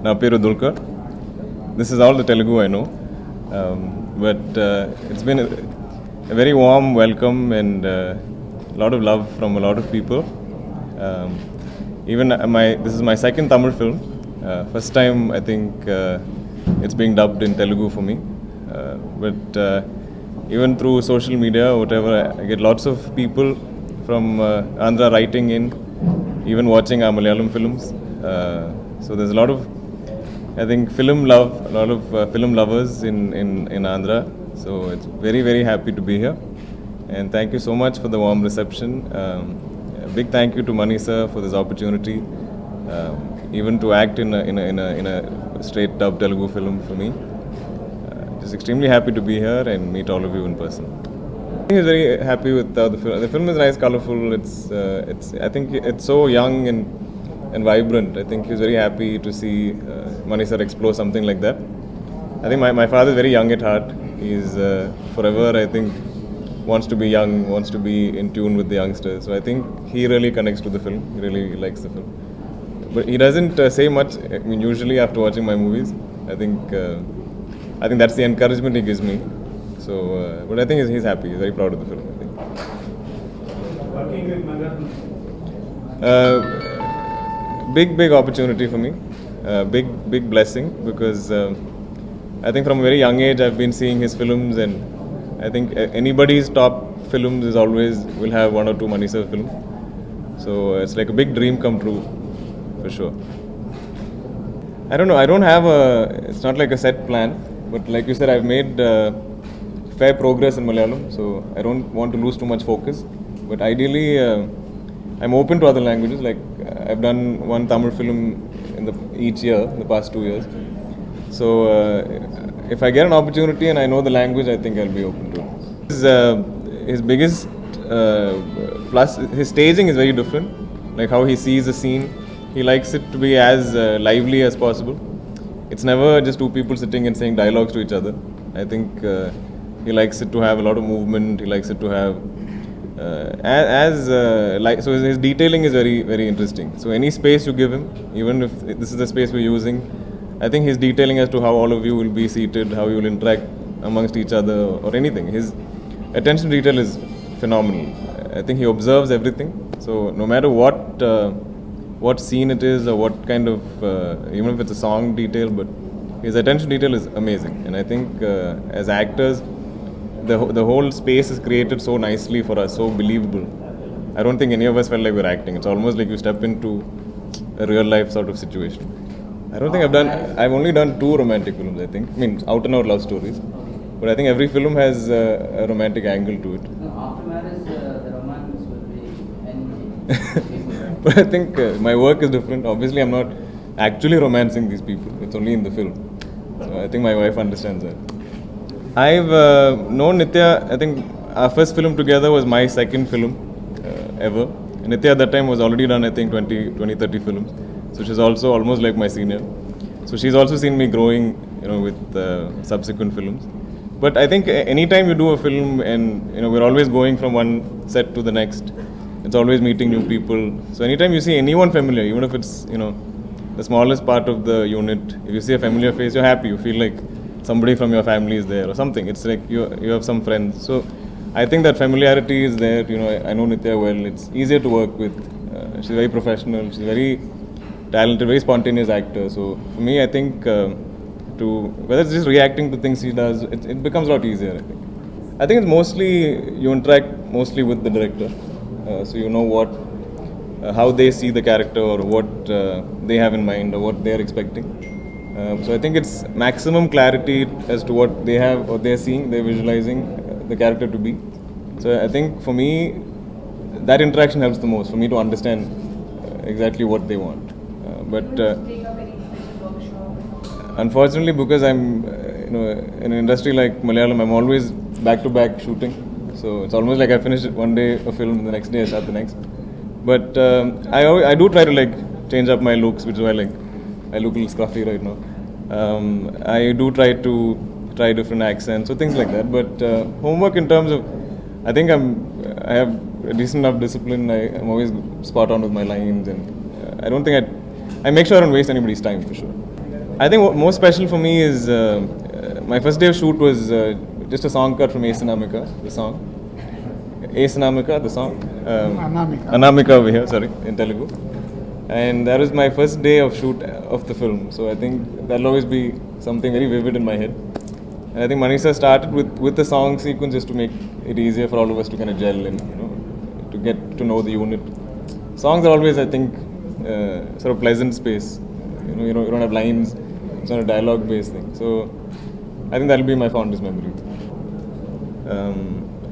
Na peru Dulquer. This is all the Telugu I know, but it's been a very warm welcome and a lot of love from a lot of people. Um, even this is my second Tamil film. First time I think it's being dubbed in Telugu for me, but even through social media, whatever, I get lots of people from Andhra writing in, even watching our Malayalam films. So there's a lot of, I think, film love, a lot of film lovers in Andhra. So it's very, very happy to be here. And thank you so much for the warm reception. A big thank you to Mani sir for this opportunity, even to act in a straight dub Telugu film for me. Just extremely happy to be here and meet all of you in person. He's very happy with the film. The film is nice, colorful. It's I think it's so young and vibrant. I think he's very happy to see Mani sir explore something like that. I think my father is very young at heart. He's forever, I think, wants to be young, wants to be in tune with the youngsters. So I think he really connects to the film. He really likes the film. But he doesn't say much. I mean, usually after watching my movies, I think that's the encouragement he gives me. So, but I think he's happy. He's very proud of the film, I think. Working with Bangaram. Big opportunity for me. Big blessing, because I think from a very young age I've been seeing his films, and I think anybody's top films is always will have one or two Mani sir films. So it's like a big dream come true, for sure. I don't know. I don't have it's not like a set plan, but like you said, I've made fair progress in Malayalam, so I don't want to lose too much focus. But ideally, I'm open to other languages. Like I've done one Tamil film each year, in the past 2 years. So if I get an opportunity and I know the language, I think I'll be open to it. His biggest plus, his staging is very different. Like how he sees a scene, he likes it to be as lively as possible. It's never just two people sitting and saying dialogues to each other. I think he likes it to have a lot of movement. He likes it to have so his detailing is very, very interesting. So any space you give him, even if this is the space we're using, I think his detailing as to how all of you will be seated, how you will interact amongst each other or anything, his attention to detail is phenomenal. I think he observes everything. So no matter what scene it is or what kind of, even if it's a song detail, but his attention to detail is amazing. And I think as actors, the whole space is created so nicely for us, so believable. I don't think any of us felt like we're acting. It's almost like you step into a real life sort of situation. I don't think I've only done 2 romantic films, I think. I mean, out and out love stories. But I think every film has a romantic angle to it. After marriage, the romance will be ending. But I think my work is different. Obviously, I'm not actually romancing these people. It's only in the film. So I think my wife understands that. I've known Nitya, I think our first film together was my second film ever. And Nitya at that time was already done, I think, 30 films. So she's also almost like my senior. So she's also seen me growing, with subsequent films. But I think anytime you do a film and, we're always going from one set to the next. It's always meeting new people. So anytime you see anyone familiar, even if it's, the smallest part of the unit, if you see a familiar face, you're happy. You feel like somebody from your family is there or something. It's like you have some friends. So I think that familiarity is there. I know Nitya well. It's easier to work with. She's very professional. She's very talented, very spontaneous actor. So for me, I think whether it's just reacting to things she does, it becomes a lot easier, I think it's mostly, you interact mostly with the director. So you know how they see the character or what they have in mind or what they're expecting. So I think it's maximum clarity as to what they have or they're seeing, they're visualizing the character to be. So I think for me, that interaction helps the most, for me to understand exactly what they want. But unfortunately, because I'm in an industry like Malayalam, I'm always back to back shooting. So it's almost like I finish one day a film, the next day I start the next. But I do try to change up my looks, which is why I look a little scruffy right now. I do try to try different accents, so things like that. But homework in terms of, I think I have a decent enough discipline. I'm always spot on with my lines, and I don't think I make sure I don't waste anybody's time, for sure. I think what most special for me is my first day of shoot was just a song cut from Asanamika, the song. Asanamika, the song. Anamika over here, sorry, in Telugu. And that was my first day of shoot of the film. So I think that'll always be something very vivid in my head. And I think Manisha started with the song sequence just to make it easier for all of us to kind of gel and, to get to know the unit. Songs are always, I think, sort of pleasant space. You don't have lines. It's not a dialogue-based thing. So I think that'll be my fondest memory.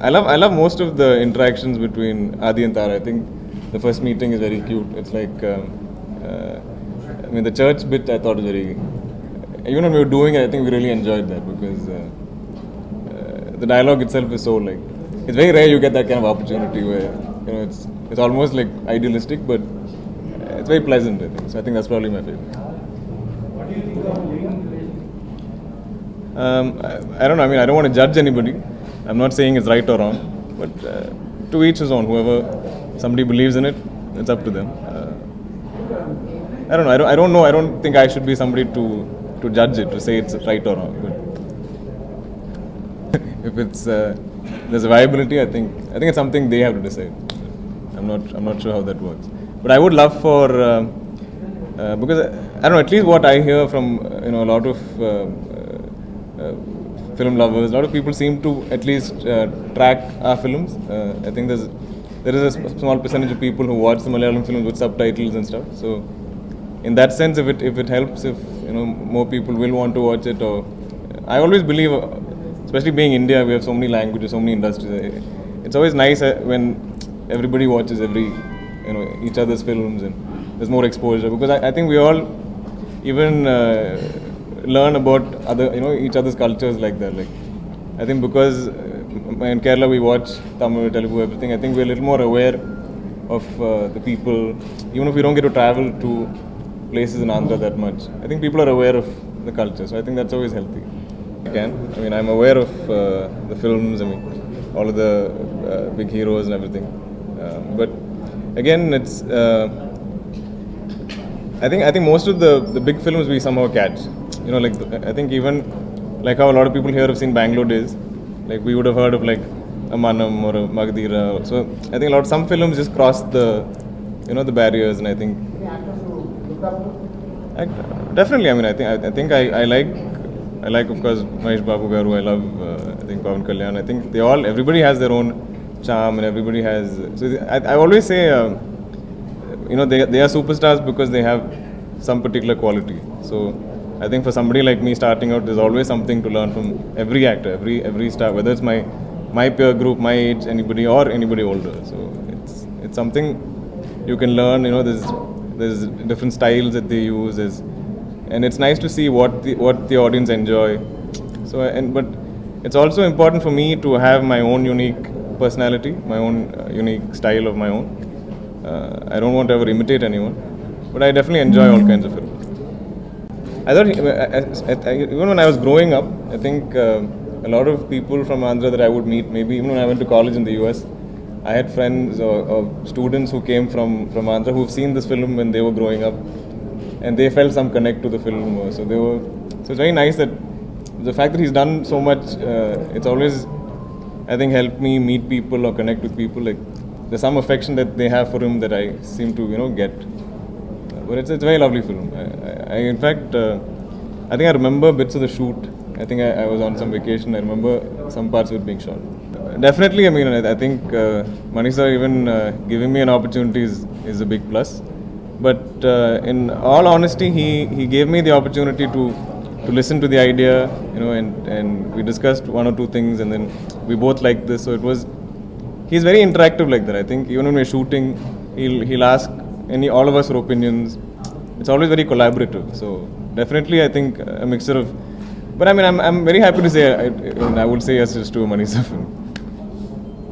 I love most of the interactions between Adi and Tara. I think the first meeting is very cute. It's like, the church bit I thought was very. Even when we were doing it, I think we really enjoyed that because the dialogue itself is so like. It's very rare you get that kind of opportunity where it's almost like idealistic, but it's very pleasant. I think so. I think that's probably my favorite. What do you think of living relationship? I don't know. I don't want to judge anybody. I'm not saying it's right or wrong, but to each his own. Whoever somebody believes in it, it's up to them. I don't know. I don't know. I don't think I should be somebody to judge it, to say it's right or wrong. But if it's there's a viability, I think it's something they have to decide. I'm not sure how that works. But I would love for because I don't know. At least what I hear from a lot of film lovers, a lot of people seem to at least track our films. I think there is a small percentage of people who watch the Malayalam films with subtitles and stuff. So in that sense, if it helps, if more people will want to watch it, or I always believe, especially being India, we have so many languages, so many industries. It's always nice when everybody watches each other's films and there's more exposure, because I think we all even learn about each other's cultures like that. Like I think because in Kerala we watch Tamil, Telugu, everything. I think we're a little more aware of the people, even if we don't get to travel to places in Andhra that much. I think people are aware of the culture, so I think that's always healthy. I'm aware of the films. All of the big heroes and everything. But again, it's. I think most of the big films we somehow catch. I think even like how a lot of people here have seen Bangalore Days. Like we would have heard of like a Manam or a Magadira. So I think some films just cross the the barriers, and I think. Definitely, I think I like of course Mahesh Babu Garu. I love I think Pawan Kalyan. I think everybody has their own charm, and everybody has. So I always say they are superstars because they have some particular quality. So I think for somebody like me starting out, there's always something to learn from every actor, every star, whether it's my peer group, my age, anybody or anybody older. So it's something you can learn. There's different styles that they use, and it's nice to see what the audience enjoy. So but it's also important for me to have my own unique personality, my own unique style of my own. I don't want to ever imitate anyone, but I definitely enjoy all kinds of films. I thought even when I was growing up, I think a lot of people from Andhra that I would meet, maybe even when I went to college in the US, I had friends or students who came from Andhra who've seen this film when they were growing up, and they felt some connect to the film. So it's very nice that the fact that he's done so much, it's always, I think, helped me meet people or connect with people. Like there's some affection that they have for him that I seem to get. But it's a very lovely film. In fact, I think I remember bits of the shoot. I think I was on some vacation. I remember some parts of it being shot. Definitely, I think Manisha even giving me an opportunity is a big plus. But in all honesty, he gave me the opportunity to listen to the idea, and we discussed one or two things, and then we both liked this. So he's very interactive like that. I think even when we're shooting, he'll ask all of us for opinions. It's always very collaborative. So definitely, I think a mixture of. But I'm very happy to say I would say yes to a Manisha film.